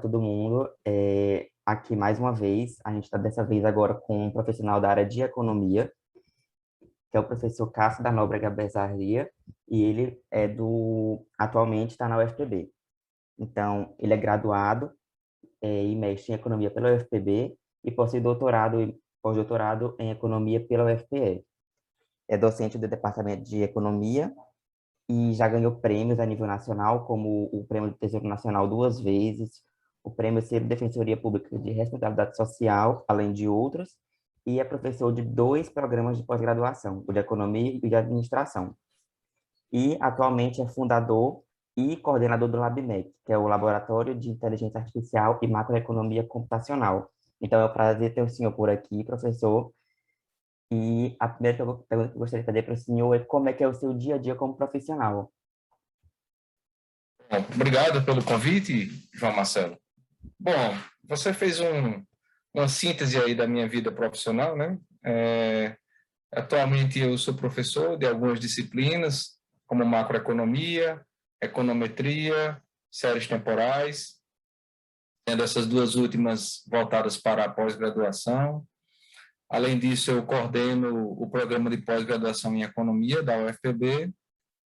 todo mundo. Aqui mais uma vez, a gente está dessa vez agora com um profissional da área de economia, que é o professor Cássio da Nóbrega Bezarria, e ele atualmente está na UFPB. Então, ele é graduado e mestre em economia pela UFPB e possui doutorado e pós-doutorado em economia pela UFPE. É docente do Departamento de Economia e já ganhou prêmios a nível nacional, como o Prêmio do Tesouro Nacional 2 vezes, o Prêmio Selo Defensoria Pública de Responsabilidade Social, além de outros, e é professor de 2 programas de pós-graduação, o de Economia e o de Administração. E atualmente é fundador e coordenador do LabMEC, que é o Laboratório de Inteligência Artificial e Macroeconomia Computacional. Então, é um prazer ter o senhor por aqui, professor. E a primeira pergunta que eu gostaria de fazer para o senhor é como é que é o seu dia a dia como profissional? Bom, obrigado pelo convite, João Marcelo. Bom, você fez uma síntese aí da minha vida profissional, né? Atualmente eu sou professor de algumas disciplinas, como macroeconomia, econometria, séries temporais, tendo essas duas últimas voltadas para a pós-graduação. Além disso, eu coordeno o programa de pós-graduação em economia da UFPB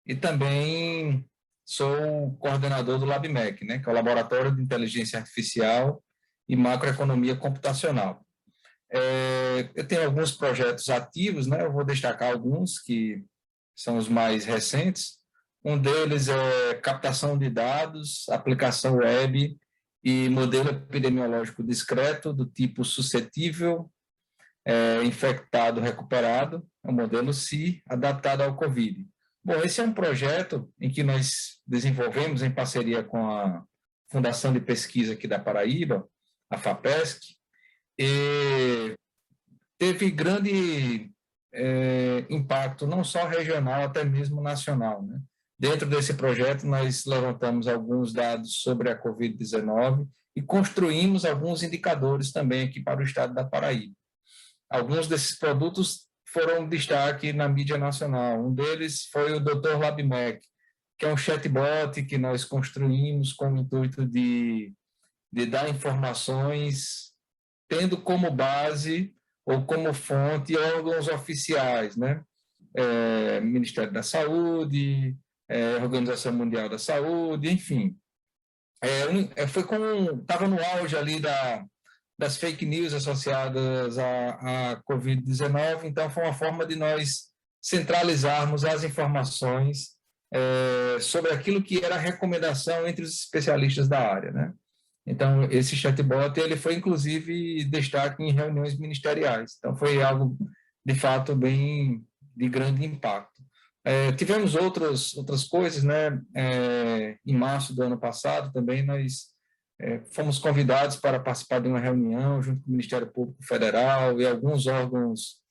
e também sou coordenador do LabMEC, né, que é o Laboratório de Inteligência Artificial e Macroeconomia Computacional. Eu tenho alguns projetos ativos, né, eu vou destacar alguns que são os mais recentes. Um deles é captação de dados, aplicação web e modelo epidemiológico discreto do tipo suscetível, infectado, recuperado, é o modelo SI, adaptado ao COVID. Bom, esse é um projeto em que nós desenvolvemos em parceria com a Fundação de Pesquisa aqui da Paraíba, a FAPESC, e teve grande impacto, não só regional, até mesmo nacional, né? Dentro desse projeto, nós levantamos alguns dados sobre a Covid-19 e construímos alguns indicadores também aqui para o estado da Paraíba. Alguns desses produtos foram destaque na mídia nacional. Um deles foi o Dr. LabMEC, que é um chatbot que nós construímos com o intuito de dar informações, tendo como base ou como fonte órgãos oficiais, né? Ministério da Saúde, Organização Mundial da Saúde, enfim. Estava no auge ali das fake news associadas à Covid-19, então foi uma forma de nós centralizarmos as informações sobre aquilo que era a recomendação entre os especialistas da área, né? Então, esse chatbot, ele foi, inclusive, destaque em reuniões ministeriais. Então, foi algo, de fato, bem de grande impacto. Tivemos outras coisas, né? Em março do ano passado, também, nós fomos convidados para participar de uma reunião junto com o Ministério Público Federal e alguns órgãos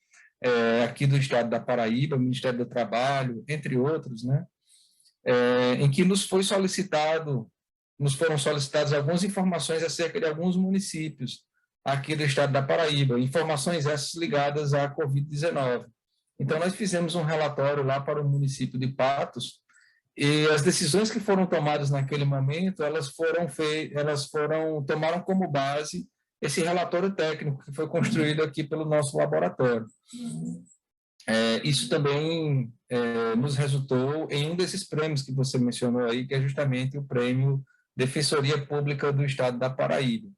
aqui do estado da Paraíba, Ministério do Trabalho, entre outros, né? Em que nos foram solicitadas algumas informações acerca de alguns municípios aqui do estado da Paraíba, informações essas ligadas à Covid-19. Então, nós fizemos um relatório lá para o município de Patos, e as decisões que foram tomadas naquele momento, tomaram como base esse relatório técnico que foi construído aqui pelo nosso laboratório. Isso também nos resultou em um desses prêmios que você mencionou aí, que é justamente o prêmio Defensoria Pública do Estado da Paraíba.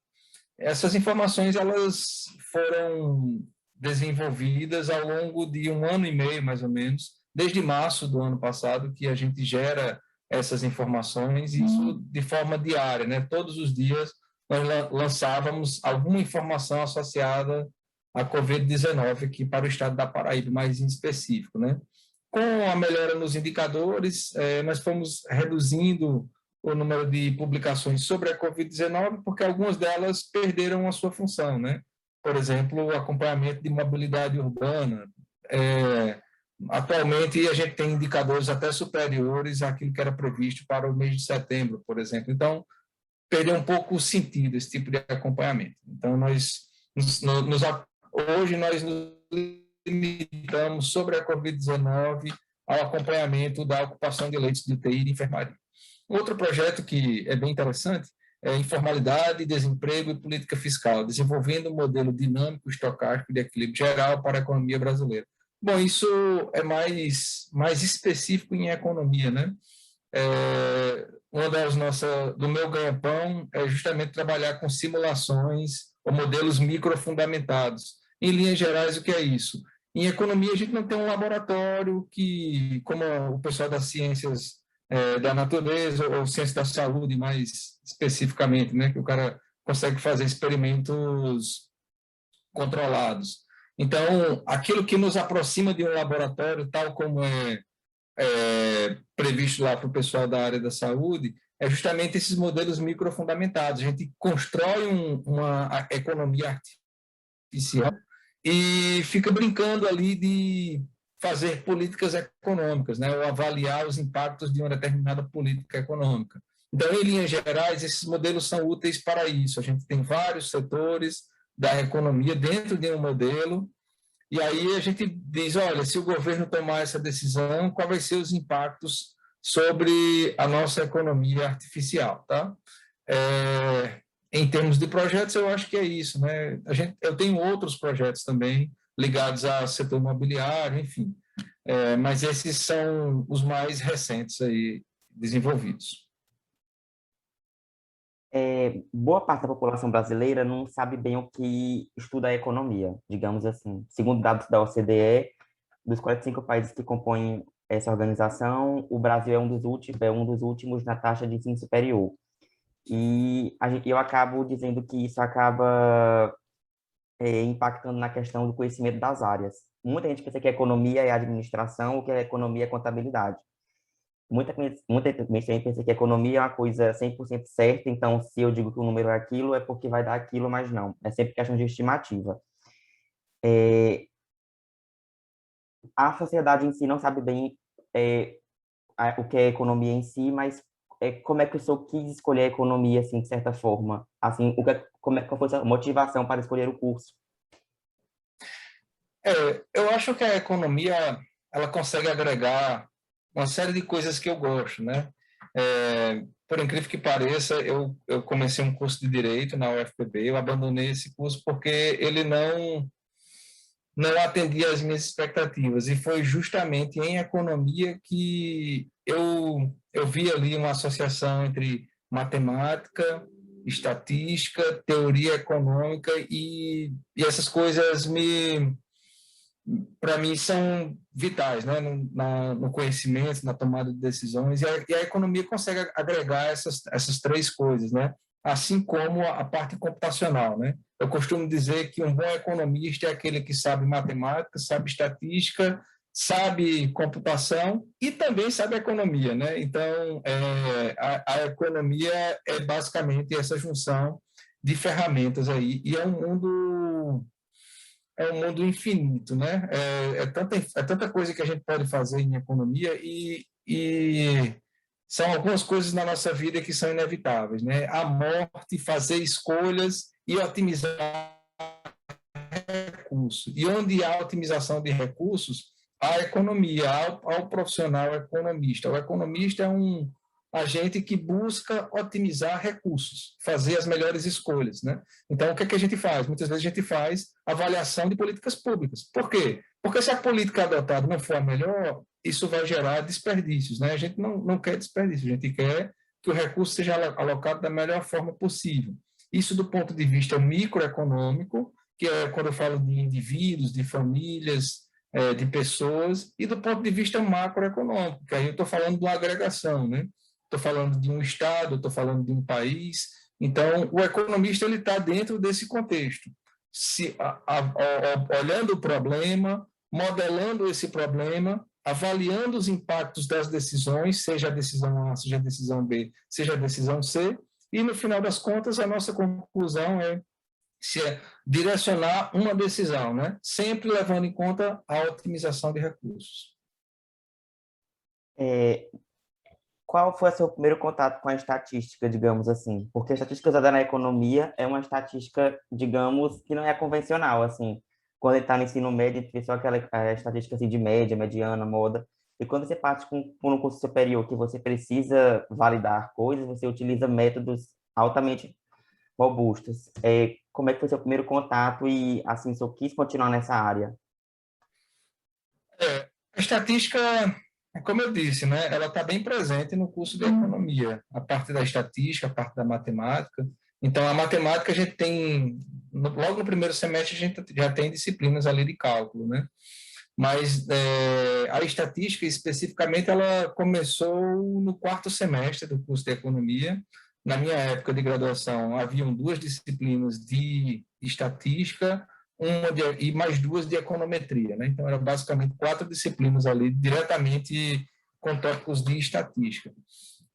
Essas informações, elas foram desenvolvidas ao longo de 1 ano e meio, mais ou menos, desde março do ano passado, que a gente gera essas informações, e isso de forma diária, né? Todos os dias nós lançávamos alguma informação associada à Covid-19 aqui para o estado da Paraíba, mais em específico, né? Com a melhora nos indicadores, nós fomos reduzindo o número de publicações sobre a Covid-19, porque algumas delas perderam a sua função, né? Por exemplo, o acompanhamento de mobilidade urbana. Atualmente, a gente tem indicadores até superiores àquilo que era previsto para o mês de setembro, por exemplo. Então, perdeu um pouco o sentido esse tipo de acompanhamento. Então, hoje nós nos limitamos sobre a Covid-19 ao acompanhamento da ocupação de leitos de UTI e de enfermaria. Outro projeto que é bem interessante informalidade, desemprego e política fiscal, desenvolvendo um modelo dinâmico, estocástico de equilíbrio geral para a economia brasileira. Bom, isso é mais específico em economia, né? Uma das nossas, do meu ganha-pão é justamente trabalhar com simulações ou modelos microfundamentados. Em linhas gerais, o que é isso? Em economia, a gente não tem um laboratório que, como o pessoal das ciências da natureza ou ciência da saúde, mais especificamente, né, que o cara consegue fazer experimentos controlados. Então, aquilo que nos aproxima de um laboratório, tal como previsto lá para o pessoal da área da saúde, é justamente esses modelos microfundamentados. A gente constrói uma economia artificial e fica brincando ali de fazer políticas econômicas, né, ou avaliar os impactos de uma determinada política econômica. Então, em linhas gerais, esses modelos são úteis para isso. A gente tem vários setores da economia dentro de um modelo, e aí a gente diz, olha, se o governo tomar essa decisão, quais vão ser os impactos sobre a nossa economia artificial, tá? Em termos de projetos, eu acho que é isso, né? Eu tenho outros projetos também ligados ao setor imobiliário, enfim, mas esses são os mais recentes aí desenvolvidos. Boa parte da população brasileira não sabe bem o que estuda a economia, digamos assim. Segundo dados da OCDE, dos 45 países que compõem essa organização, o Brasil é um dos últimos na taxa de ensino superior. E eu acabo dizendo que isso acaba impactando na questão do conhecimento das áreas. Muita gente pensa que a economia é administração ou que a economia é contabilidade. Muita gente pensa que a economia é uma coisa 100% certa, então se eu digo que o número é aquilo, é porque vai dar aquilo, mas não. É sempre questão de estimativa. A sociedade em si não sabe bem o que é economia em si, mas como é que o senhor quis escolher a economia, assim, de certa forma? Assim, qual foi a sua motivação para escolher o curso? Eu acho que a economia ela consegue agregar uma série de coisas que eu gosto, né? Por incrível que pareça, eu comecei um curso de Direito na UFPB, eu abandonei esse curso porque ele não atendia às minhas expectativas, e foi justamente em economia que eu vi ali uma associação entre matemática, estatística, teoria econômica, e essas coisas para mim, são vitais, né? No conhecimento, na tomada de decisões, e a economia consegue agregar essas três coisas, né? Assim como a parte computacional, né? Eu costumo dizer que um bom economista é aquele que sabe matemática, sabe estatística, sabe computação e também sabe economia, né? Então, a economia é basicamente essa junção de ferramentas aí, e é um mundo infinito, né? É tanta coisa que a gente pode fazer em economia, e são algumas coisas na nossa vida que são inevitáveis, né? A morte, fazer escolhas e otimizar recursos. E onde há otimização de recursos, há economia, há o profissional economista. O economista é um agente que busca otimizar recursos, fazer as melhores escolhas, né? Então, o que é que a gente faz? Muitas vezes a gente faz avaliação de políticas públicas. Por quê? Porque se a política adotada não for a melhor, isso vai gerar desperdícios, né? A gente não quer desperdício, a gente quer que o recurso seja alocado da melhor forma possível. Isso do ponto de vista microeconômico, que é quando eu falo de indivíduos, de famílias, de pessoas, e do ponto de vista macroeconômico, que aí eu estou falando de uma agregação, né? Estou falando de um estado, estou falando de um país. Então, o economista ele está dentro desse contexto, olhando o problema, modelando esse problema, avaliando os impactos das decisões, seja a decisão A, seja a decisão B, seja a decisão C, e no final das contas a nossa conclusão é direcionar uma decisão, né? Sempre levando em conta a otimização de recursos. Qual foi o seu primeiro contato com a estatística, digamos assim? Porque a estatística usada na economia é uma estatística, digamos, que não é convencional, assim. Quando ele está no ensino médio, a gente vê só aquela estatística assim, de média, mediana, moda. E quando você parte por um curso superior, que você precisa validar coisas, você utiliza métodos altamente robustas. Como é que foi seu primeiro contato e, assim, se eu quis continuar nessa área? A estatística, como eu disse, né, ela está bem presente no curso de economia, a parte da estatística, a parte da matemática. Então, a matemática a gente tem, logo no primeiro semestre, a gente já tem disciplinas ali de cálculo, né? Mas a estatística, especificamente, ela começou no quarto semestre do curso de economia. Na minha época de graduação, haviam duas disciplinas de estatística, e mais duas de econometria, né? Então, eram basicamente quatro disciplinas ali, diretamente com tópicos de estatística.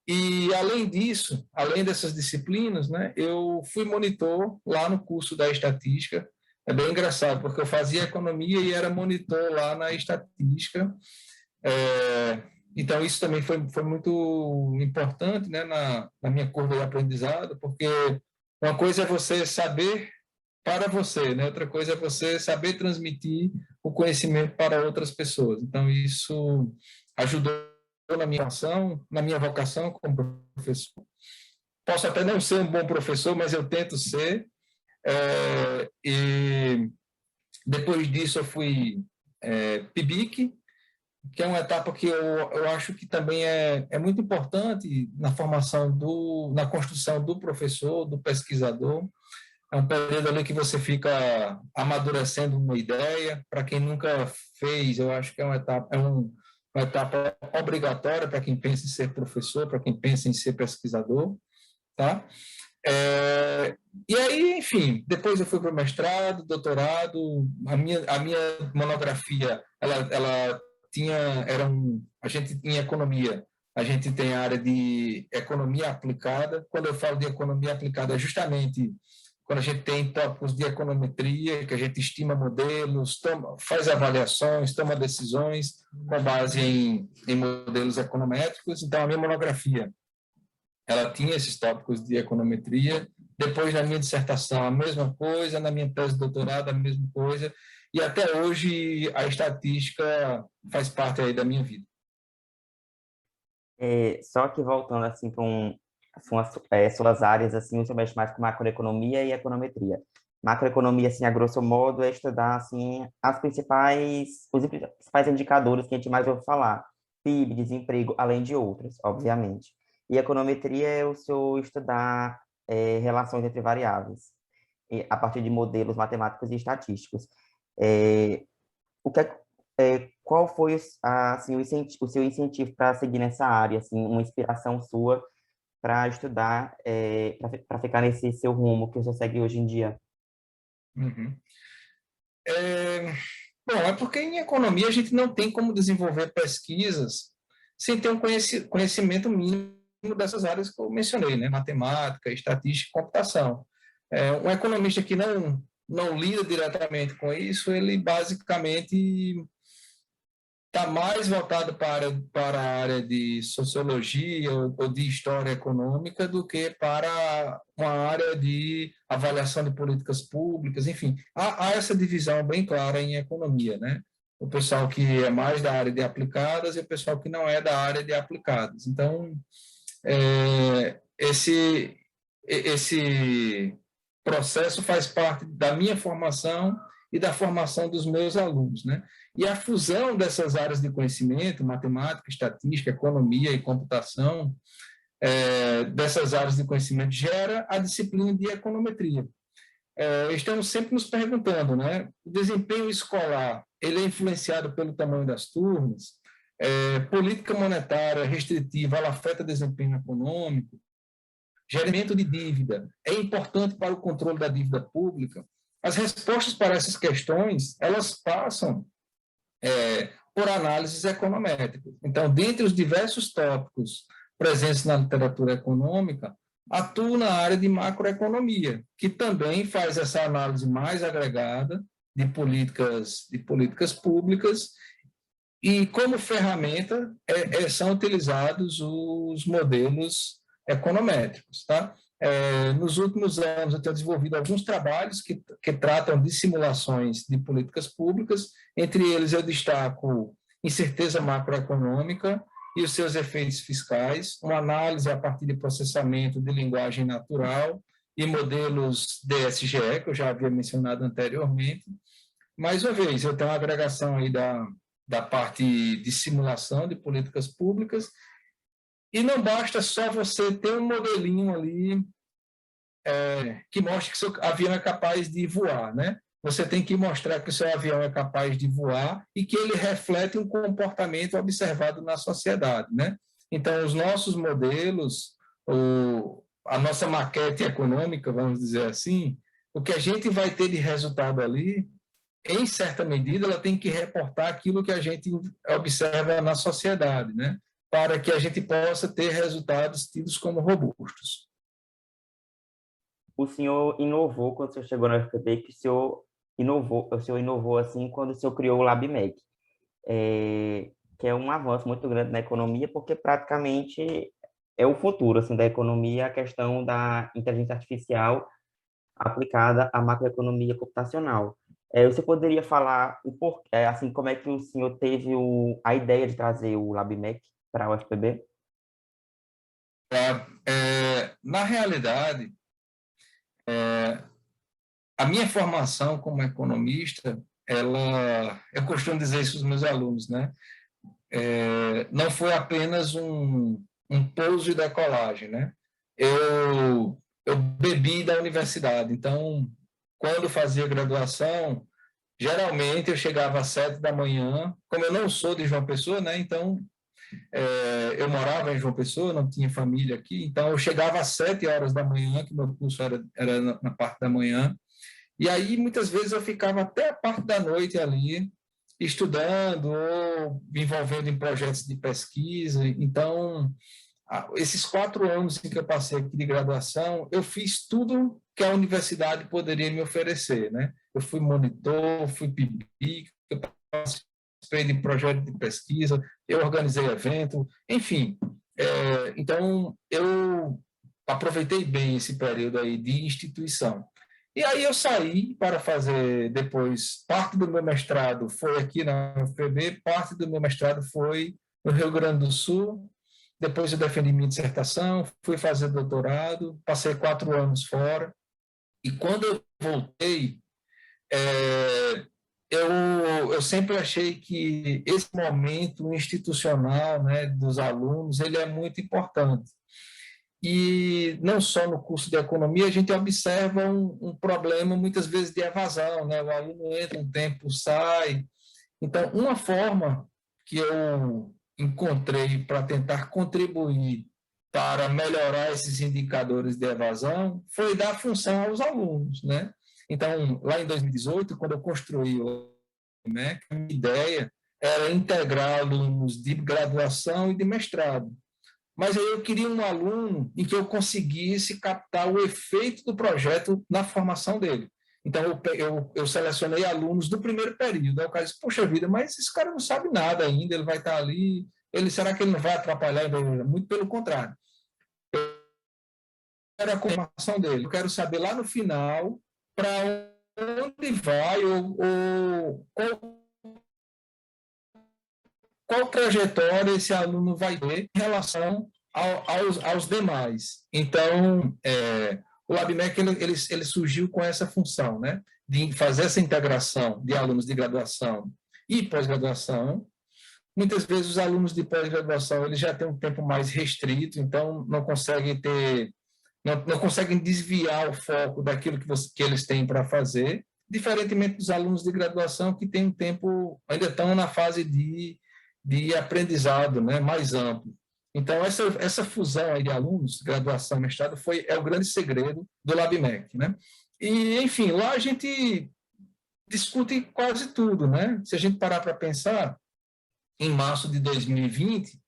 E, além disso, além dessas disciplinas, né, eu fui monitor lá no curso da estatística. É bem engraçado, porque eu fazia economia e era monitor lá na estatística. Então, isso também foi muito importante, né, na minha curva de aprendizado, porque uma coisa é você saber para você, né? Outra coisa é você saber transmitir o conhecimento para outras pessoas. Então, isso ajudou na minha vocação como professor. Posso até não ser um bom professor, mas eu tento ser. E depois disso eu fui PIBIC, que é uma etapa que eu acho que também é muito importante na formação, na construção do professor, do pesquisador. É um período ali que você fica amadurecendo uma ideia. Para quem nunca fez, eu acho que é uma etapa obrigatória para quem pensa em ser professor, para quem pensa em ser pesquisador, tá? E aí, enfim, depois eu fui para o mestrado, doutorado. A minha monografia, ela tinha, a gente em economia, a gente tem a área de economia aplicada. Quando eu falo de economia aplicada, é justamente quando a gente tem tópicos de econometria, que a gente estima modelos, faz avaliações, toma decisões com base em modelos econométricos. Então, a minha monografia, ela tinha esses tópicos de econometria. Depois, na minha dissertação, a mesma coisa. Na minha tese de doutorado, a mesma coisa. E até hoje, a estatística faz parte aí da minha vida. Só que voltando, assim, para suas áreas, assim, você mexe mais com macroeconomia e econometria. Macroeconomia, assim, a grosso modo, é estudar, assim, os principais indicadores que a gente mais ouve falar. PIB, desemprego, além de outros, obviamente. E econometria é o seu estudar relações entre variáveis, a partir de modelos matemáticos e estatísticos. É, o que qual foi assim, o seu incentivo para seguir nessa área, assim, uma inspiração sua para estudar, para ficar nesse seu rumo que você segue hoje em dia? Uhum. Bom, é porque em economia a gente não tem como desenvolver pesquisas sem ter um conhecimento mínimo dessas áreas que eu mencionei, né? Matemática, estatística e computação. Um economista que não lida diretamente com isso, ele basicamente está mais voltado para a área de sociologia ou de história econômica do que para uma área de avaliação de políticas públicas. Enfim, há essa divisão bem clara em economia, né? O pessoal que é mais da área de aplicadas e o pessoal que não é da área de aplicadas. Então, esse processo faz parte da minha formação e da formação dos meus alunos, né? E a fusão dessas áreas de conhecimento, matemática, estatística, economia e computação, dessas áreas de conhecimento, gera a disciplina de econometria. Estamos sempre nos perguntando, né? O desempenho escolar, ele é influenciado pelo tamanho das turmas? Política monetária restritiva, ela afeta desempenho econômico? Gerenciamento de dívida é importante para o controle da dívida pública? As respostas para essas questões, elas passam por análises econométricas. Então, dentre os diversos tópicos presentes na literatura econômica, atuo na área de macroeconomia, que também faz essa análise mais agregada de políticas públicas, e como ferramenta são utilizados os modelos econométricos, tá? Nos últimos anos, eu tenho desenvolvido alguns trabalhos que tratam de simulações de políticas públicas. Entre eles, eu destaco incerteza macroeconômica e os seus efeitos fiscais, uma análise a partir de processamento de linguagem natural e modelos DSGE, que eu já havia mencionado anteriormente. Mais uma vez, eu tenho uma agregação aí da parte de simulação de políticas públicas, e não basta só você ter um modelinho ali que mostre que seu avião é capaz de voar, né? Você tem que mostrar que o seu avião é capaz de voar e que ele reflete um comportamento observado na sociedade, né? Então, os nossos modelos, a nossa maquete econômica, vamos dizer assim, o que a gente vai ter de resultado ali, em certa medida, ela tem que reportar aquilo que a gente observa na sociedade, né? Para que a gente possa ter resultados tidos como robustos. O senhor inovou quando o senhor chegou na UFPB, que o senhor inovou assim quando o senhor criou o LabMec, que é um avanço muito grande na economia, porque praticamente é o futuro assim da economia, a questão da inteligência artificial aplicada à macroeconomia computacional. Você poderia falar assim, como é que o senhor teve a ideia de trazer o LabMec para a UFPB? Na realidade, a minha formação como economista, eu costumo dizer isso aos meus alunos, né? Não foi apenas um pouso e decolagem, né? Eu bebi da universidade, então, quando fazia graduação, geralmente eu chegava às 7 da manhã, como eu não sou de João Pessoa, né? Então, eu morava em João Pessoa, não tinha família aqui, então eu chegava às 7 horas da manhã, que meu curso era na parte da manhã, e aí muitas vezes eu ficava até a parte da noite ali, estudando ou me envolvendo em projetos de pesquisa. Então, esses 4 anos em que eu passei aqui de graduação, eu fiz tudo que a universidade poderia me oferecer, né? Eu fui monitor, fui PIBIC, eu participei de projeto de pesquisa, eu organizei evento, enfim. Então, eu aproveitei bem esse período aí de instituição. E aí eu saí para fazer depois, parte do meu mestrado foi aqui na UFPB, parte do meu mestrado foi no Rio Grande do Sul. Depois eu defendi minha dissertação, fui fazer doutorado, passei 4 anos fora. E quando eu voltei, eu sempre achei que esse momento institucional, né, dos alunos, ele é muito importante. E não só no curso de economia, a gente observa um problema, muitas vezes, de evasão, né? O aluno entra um tempo, sai. Então, uma forma que eu encontrei para tentar contribuir para melhorar esses indicadores de evasão foi dar função aos alunos, né? Então, lá em 2018, quando eu construí o MEC, a minha ideia era integrar alunos de graduação e de mestrado. Mas aí eu queria um aluno em que eu conseguisse captar o efeito do projeto na formação dele. Então, eu selecionei alunos do primeiro período. Aí o cara disse, poxa vida, mas esse cara não sabe nada ainda, ele vai estar ali, será que ele não vai atrapalhar? Muito pelo contrário. Eu quero a formação dele, eu quero saber lá no final para onde vai ou qual trajetória esse aluno vai ter em relação aos demais. Então, o LabMec ele surgiu com essa função, né, de fazer essa integração de alunos de graduação e pós-graduação. Muitas vezes os alunos de pós-graduação eles já têm um tempo mais restrito, então não conseguem não conseguem desviar o foco daquilo que eles têm para fazer, diferentemente dos alunos de graduação que têm um tempo, ainda estão na fase de aprendizado, né, mais amplo. Então, essa fusão aí de alunos, graduação e mestrado, é o grande segredo do LabMec, né? E, enfim, lá a gente discute quase tudo, né? Se a gente parar para pensar, em março de 2020,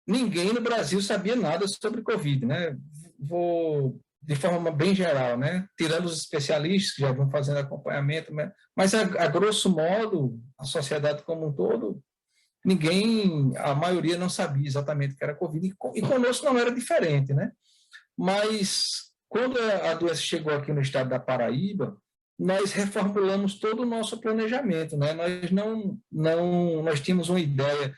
ninguém no Brasil sabia nada sobre Covid, né? Vou de forma bem geral, né? Tirando os especialistas que já vão fazendo acompanhamento, mas a grosso modo, a sociedade como um todo, a maioria não sabia exatamente o que era Covid, e conosco não era diferente, né? Mas quando a doença chegou aqui no estado da Paraíba, nós reformulamos todo o nosso planejamento, né? Nós tínhamos uma ideia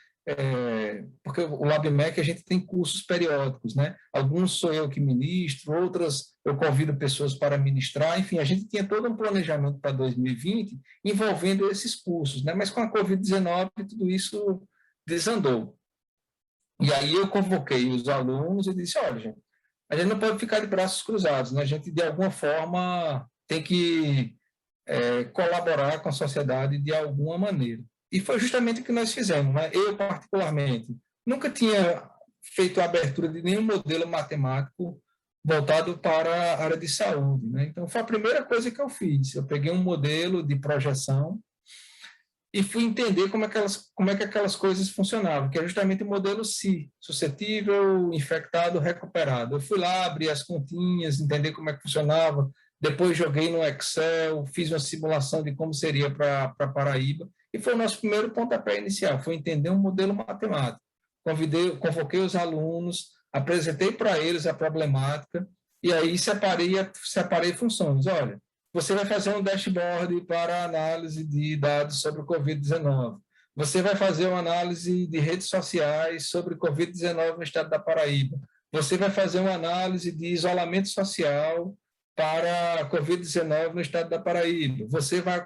porque o LabMec a gente tem cursos periódicos, né? Alguns sou eu que ministro, outras eu convido pessoas para ministrar, enfim, a gente tinha todo um planejamento para 2020 envolvendo esses cursos, né? Mas com a Covid-19 tudo isso desandou. E aí eu convoquei os alunos e disse, olha, gente, a gente não pode ficar de braços cruzados, né? A gente, de alguma forma, tem que colaborar com a sociedade de alguma maneira. E foi justamente o que nós fizemos, né? Eu, particularmente, nunca tinha feito a abertura de nenhum modelo matemático voltado para a área de saúde, né? Então, foi a primeira coisa que eu fiz. Eu peguei um modelo de projeção e fui entender como é que aquelas coisas funcionavam, que é justamente o modelo SI, suscetível, infectado, recuperado. Eu fui lá, abri as continhas, entender como é que funcionava, depois joguei no Excel, fiz uma simulação de como seria para Paraíba, e foi o nosso primeiro pontapé inicial, foi entender um modelo matemático. Convoquei os alunos, apresentei para eles a problemática, e aí separei funções. Olha, você vai fazer um dashboard para análise de dados sobre o Covid-19. Você vai fazer uma análise de redes sociais sobre o Covid-19 no estado da Paraíba. Você vai fazer uma análise de isolamento social para a Covid-19 no estado da Paraíba. Você vai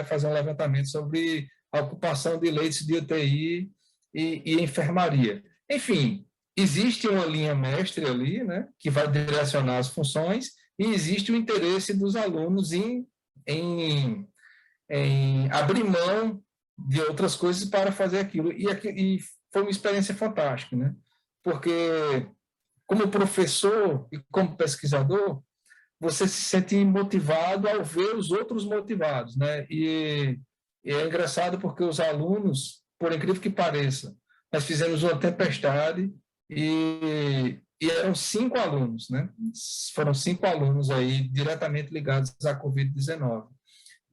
fazer um levantamento sobre a ocupação de leitos de UTI e enfermaria. Enfim, existe uma linha mestre ali, né, que vai direcionar as funções, e existe o interesse dos alunos em abrir mão de outras coisas para fazer aquilo. E foi uma experiência fantástica, né? Porque, como professor e como pesquisador, você se sente motivado ao ver os outros motivados, né? E é engraçado porque os alunos, por incrível que pareça, nós fizemos uma tempestade e eram 5 alunos, né? Foram 5 alunos aí diretamente ligados à Covid-19.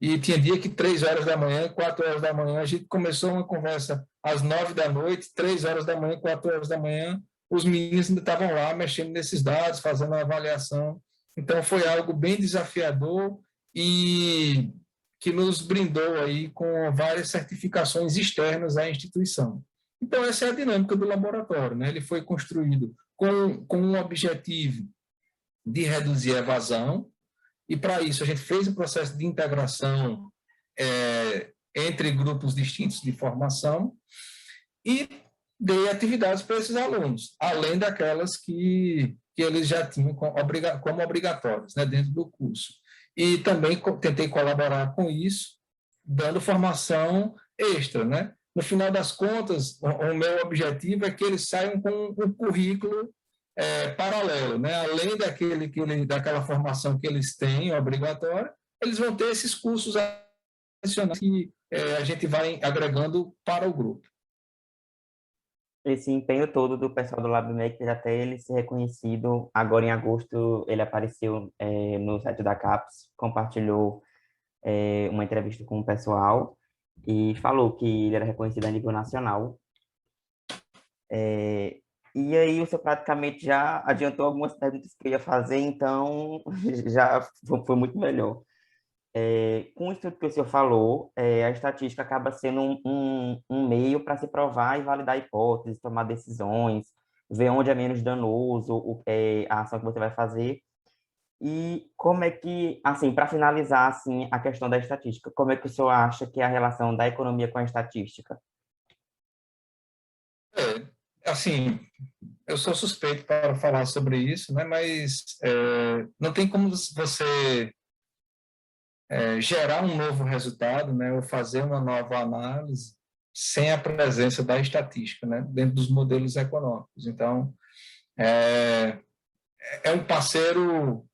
E tinha dia que 3 horas da manhã, 4 horas da manhã, a gente começou uma conversa às 9 da noite, 3 horas da manhã, 4 horas da manhã, os meninos ainda estavam lá mexendo nesses dados, fazendo a avaliação. Então, foi algo bem desafiador e que nos brindou aí com várias certificações externas à instituição. Então, essa é a dinâmica do laboratório, né? Ele foi construído com um objetivo de reduzir a evasão, e para isso a gente fez um processo de integração entre grupos distintos de formação e dei atividades para esses alunos, além daquelas que eles já tinham como obrigatórias, né, dentro do curso. E também tentei colaborar com isso, dando formação extra, né? No final das contas, o meu objetivo é que eles saiam com um currículo paralelo, né? Além daquela formação que eles têm, obrigatória, eles vão ter esses cursos adicionais que a gente vai agregando para o grupo. Esse empenho todo do pessoal do LabMaker até ele ser reconhecido, agora em agosto ele apareceu no site da CAPES, compartilhou uma entrevista com o pessoal e falou que ele era reconhecido a nível nacional. E aí o senhor praticamente já adiantou algumas perguntas que eu ia fazer, então já foi muito melhor. Com isso tudo que o senhor falou, a estatística acaba sendo um meio para se provar e validar hipóteses, tomar decisões, ver onde é menos danoso a ação que você vai fazer. E como é que, assim, para finalizar assim, a questão da estatística, como é que o senhor acha que é a relação da economia com a estatística? Assim, eu sou suspeito para falar sobre isso, né? Mas não tem como você gerar um novo resultado, né? Ou fazer uma nova análise sem a presença da estatística, né? Dentro dos modelos econômicos. Então, é um parceiro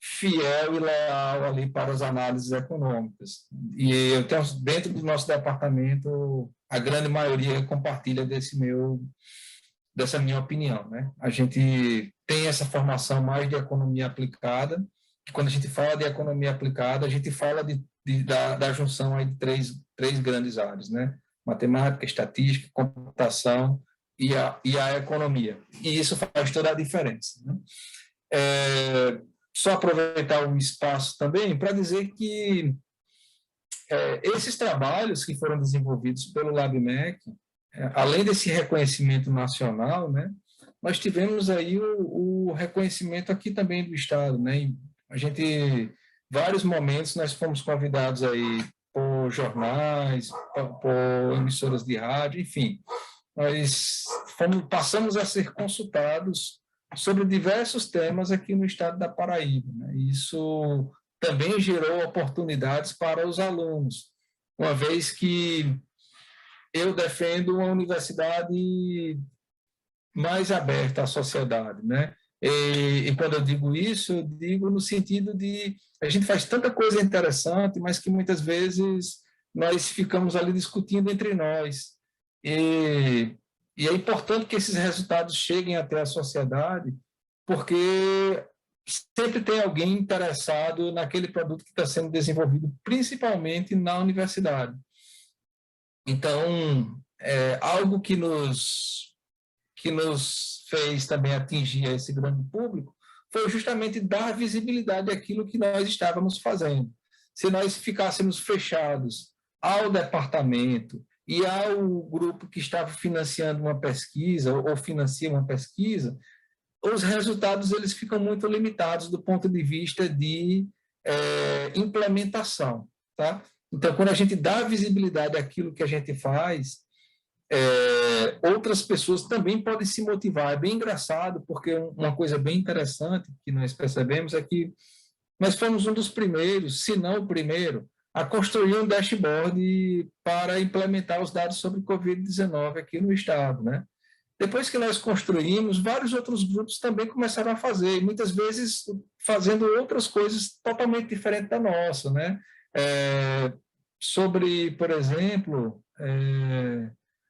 fiel e leal ali para as análises econômicas. E eu tenho, dentro do nosso departamento, a grande maioria compartilha dessa minha opinião, né? A gente tem essa formação mais de economia aplicada, que quando a gente fala de economia aplicada, a gente fala da junção aí de três grandes áreas, né? Matemática, estatística, computação e a economia. E isso faz toda a diferença, né? Só aproveitar o espaço também para dizer que esses trabalhos que foram desenvolvidos pelo LabMec, além desse reconhecimento nacional, né, nós tivemos aí o reconhecimento aqui também do Estado, né? A gente, vários momentos, nós fomos convidados aí por jornais, por emissoras de rádio, enfim, nós passamos a ser consultados sobre diversos temas aqui no estado da Paraíba, né? Isso também gerou oportunidades para os alunos, uma vez que eu defendo uma universidade mais aberta à sociedade, né? E quando eu digo isso, eu digo no sentido de a gente faz tanta coisa interessante, mas que muitas vezes nós ficamos ali discutindo entre nós. E é importante que esses resultados cheguem até a sociedade, porque sempre tem alguém interessado naquele produto que está sendo desenvolvido, principalmente na universidade. Então, algo que nos fez também atingir esse grande público foi justamente dar visibilidade àquilo que nós estávamos fazendo. Se nós ficássemos fechados ao departamento e ao grupo que estava financiando uma pesquisa ou financia uma pesquisa, os resultados eles ficam muito limitados do ponto de vista de implementação, tá? Então, quando a gente dá visibilidade àquilo que a gente faz, outras pessoas também podem se motivar. É bem engraçado, porque uma coisa bem interessante que nós percebemos é que nós fomos um dos primeiros, se não o primeiro, a construir um dashboard para implementar os dados sobre Covid-19 aqui no estado, né? Depois que nós construímos, vários outros grupos também começaram a fazer, e muitas vezes fazendo outras coisas totalmente diferentes da nossa, né? Sobre, por exemplo,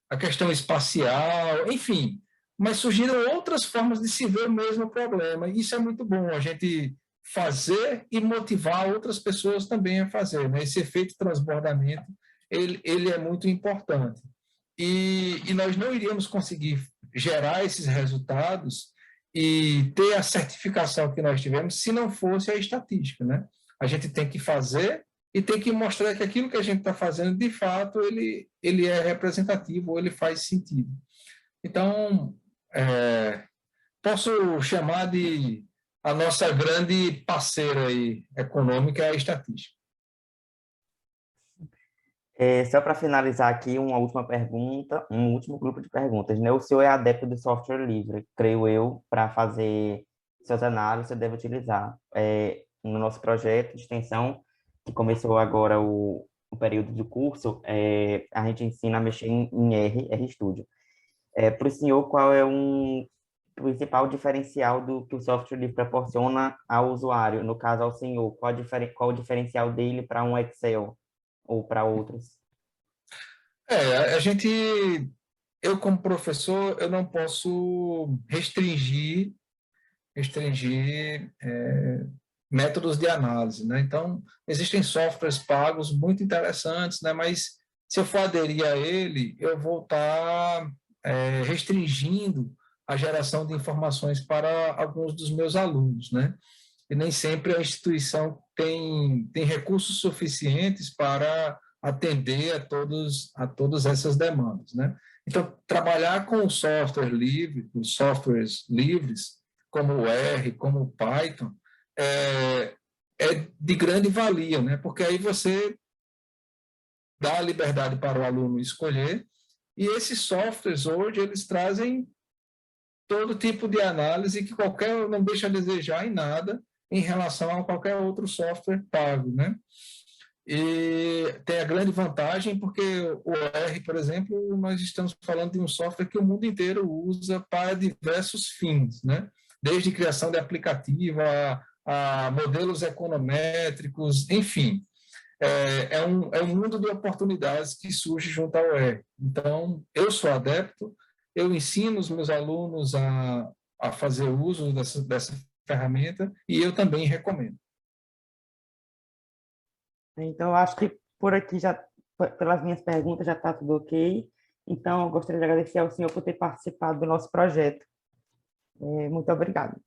a questão espacial, enfim, mas surgiram outras formas de se ver o mesmo problema, e isso é muito bom, a gente fazer e motivar outras pessoas também a fazer, né? Esse efeito transbordamento, ele é muito importante. E nós não iríamos conseguir gerar esses resultados e ter a certificação que nós tivemos se não fosse a estatística, né? A gente tem que fazer e tem que mostrar que aquilo que a gente está fazendo, de fato, ele é representativo ou ele faz sentido. Então, posso chamar de a nossa grande parceira aí, econômica, é a estatística. Só para finalizar aqui, uma última pergunta, um último grupo de perguntas, né? O senhor é adepto do software livre, creio eu, para fazer suas análises, você deve utilizar. No nosso projeto de extensão, que começou agora o período de curso, a gente ensina a mexer em RStudio. Para o senhor, qual é um principal diferencial do que o software livre proporciona ao usuário? No caso, ao senhor, qual o diferencial dele para um Excel ou para outros? Eu como professor, eu não posso restringir métodos de análise, né? Então, existem softwares pagos muito interessantes, né? Mas se eu for aderir a ele, eu vou estar restringindo a geração de informações para alguns dos meus alunos, né? E nem sempre a instituição tem recursos suficientes para atender a todas essas demandas, né? Então, trabalhar com software livre, os softwares livres, como o R, como o Python, é de grande valia, né? Porque aí você dá a liberdade para o aluno escolher, e esses softwares hoje eles trazem todo tipo de análise que não deixa a desejar em nada em relação a qualquer outro software pago, né? E tem a grande vantagem porque o R, por exemplo, nós estamos falando de um software que o mundo inteiro usa para diversos fins, né? Desde criação de aplicativo a modelos econométricos, enfim. É um mundo de oportunidades que surge junto ao R. Então, eu sou adepto, eu ensino os meus alunos a fazer uso dessa ferramenta e eu também recomendo. Então, eu acho que por aqui, pelas minhas perguntas, já está tudo ok. Então, eu gostaria de agradecer ao senhor por ter participado do nosso projeto. Muito obrigado.